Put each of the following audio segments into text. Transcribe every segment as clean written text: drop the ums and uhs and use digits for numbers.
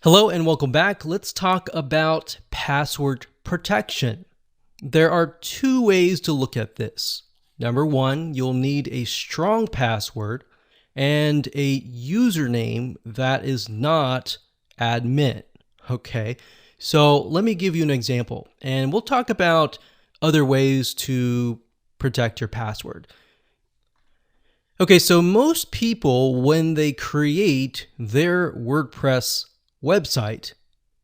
Hello and welcome back. Let's talk about password protection. There are two ways to look at this. Number one, you'll need a strong password and a username that is not admin. Okay, so let me give you an example and we'll talk about other ways to protect your password. Okay, so most people, when they create their WordPress website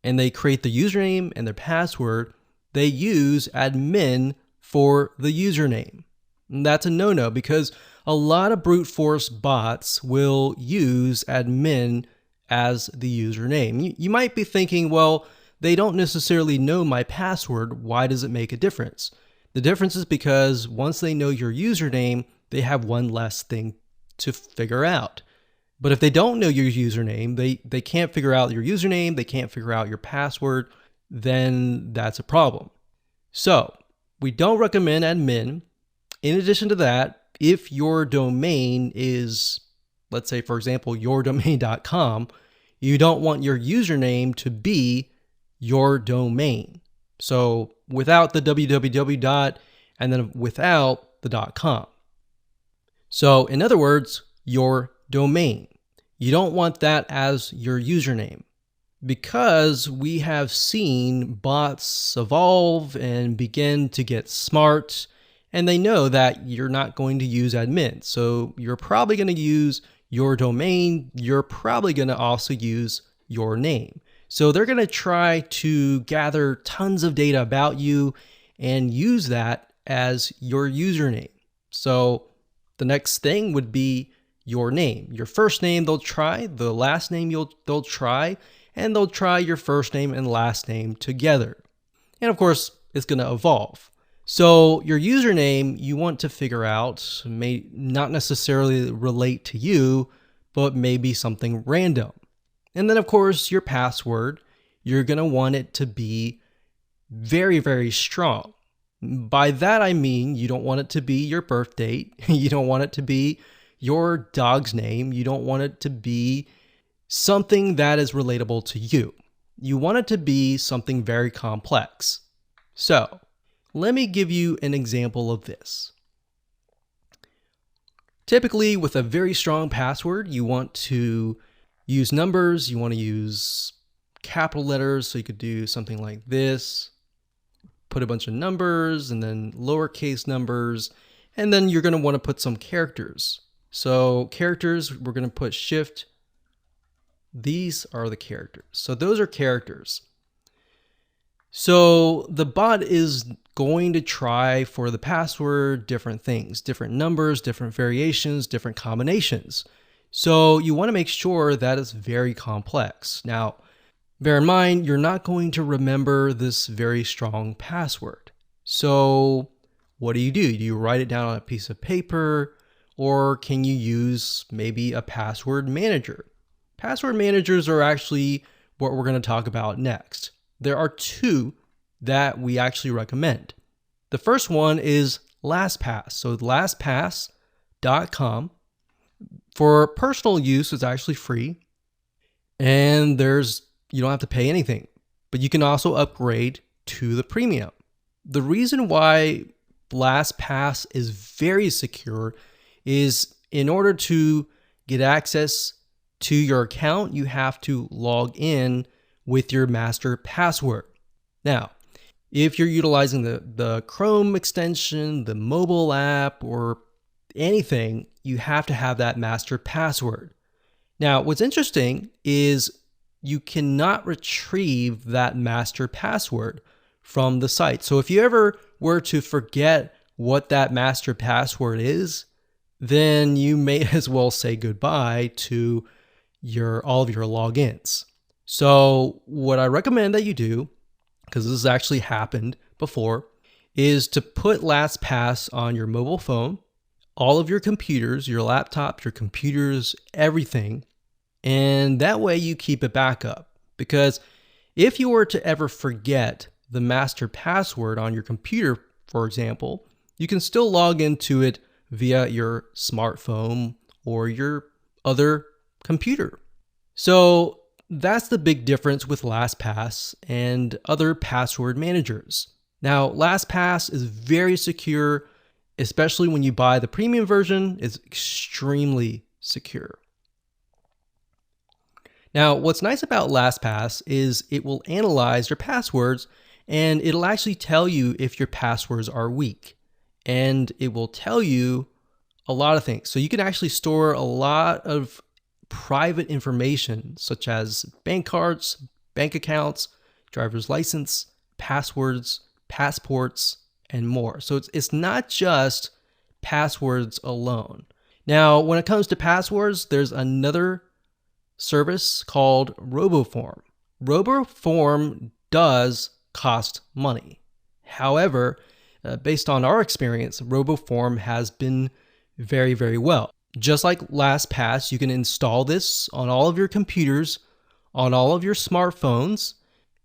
and they create the username and their password, they use admin for the username. And that's a no-no because a lot of brute force bots will use admin as the username. You might be thinking, well, they don't necessarily know my password. Why does it make a difference? The difference is because once they know your username, they have one less thing to figure out. But if they don't know your username, they can't figure out your username, they can't figure out your password, then that's a problem. So we don't recommend admin. In addition to that, if your domain is, let's say, for example, yourdomain.com, you don't want your username to be your domain. So without the www and then without the .com. So in other words, your domain. You don't want that as your username because we have seen bots evolve and begin to get smart, and they know that you're not going to use admin. So you're probably going to use your domain. You're probably going to also use your name. So they're going to try to gather tons of data about you and use that as your username. So the next thing would be your name. Your first name they'll try, the last name they'll try, and they'll try your first name and last name together. And of course, it's going to evolve. So your username you want to figure out may not necessarily relate to you, but maybe something random. And then of course, your password, you're going to want it to be very, very strong. By that I mean you don't want it to be your birth date. You don't want it to be your dog's name. You don't want it to be something that is relatable to you. You want it to be something very complex. So let me give you an example of this. Typically with a very strong password, you want to use numbers. You want to use capital letters. So you could do something like this. Put a bunch of numbers and then lowercase numbers. And then you're going to want to put some characters. So characters, we're going to put shift. These are the characters. So those are characters. So the bot is going to try for the password different things, different numbers, different variations, different combinations. So you want to make sure that it's very complex. Now, bear in mind, you're not going to remember this very strong password. So what do? Do you write it down on a piece of paper? Or can you use maybe a password manager? Password managers are actually what we're going to talk about next. There are two that we actually recommend. The first one is LastPass. So lastpass.com. For personal use, it's actually free. And you don't have to pay anything. But you can also upgrade to the premium. The reason why LastPass is very secure is in order to get access to your account, you have to log in with your master password. Now, if you're utilizing the Chrome extension, the mobile app, or anything, you have to have that master password. Now, what's interesting is you cannot retrieve that master password from the site. So if you ever were to forget what that master password is, then you may as well say goodbye to all of your logins. So what I recommend that you do, because this has actually happened before, is to put LastPass on your mobile phone, all of your computers, your laptop, your computers, everything. And that way you keep it backup. Because if you were to ever forget the master password on your computer, for example, you can still log into it via your smartphone or your other computer. So that's the big difference with LastPass and other password managers. Now, LastPass is very secure, especially when you buy the premium version. It's extremely secure. Now, what's nice about LastPass is it will analyze your passwords and it'll actually tell you if your passwords are weak. And it will tell you a lot of things. So you can actually store a lot of private information such as bank cards, bank accounts, driver's license, passwords, passports, and more. So it's not just passwords alone. Now, when it comes to passwords, there's another service called RoboForm. RoboForm does cost money. However, based on our experience, RoboForm has been very, very well. Just like LastPass, you can install this on all of your computers, on all of your smartphones,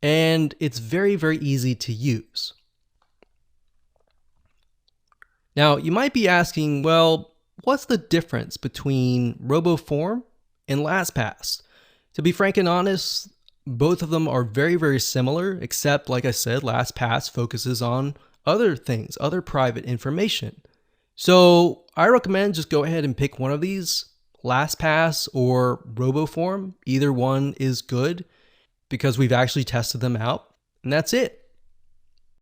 and it's very, very easy to use. Now, you might be asking, well, what's the difference between RoboForm and LastPass? To be frank and honest, both of them are very, very similar, except, like I said, LastPass focuses on other things, other private information. So I recommend just go ahead and pick one of these, LastPass or RoboForm. Either one is good because we've actually tested them out, and that's it.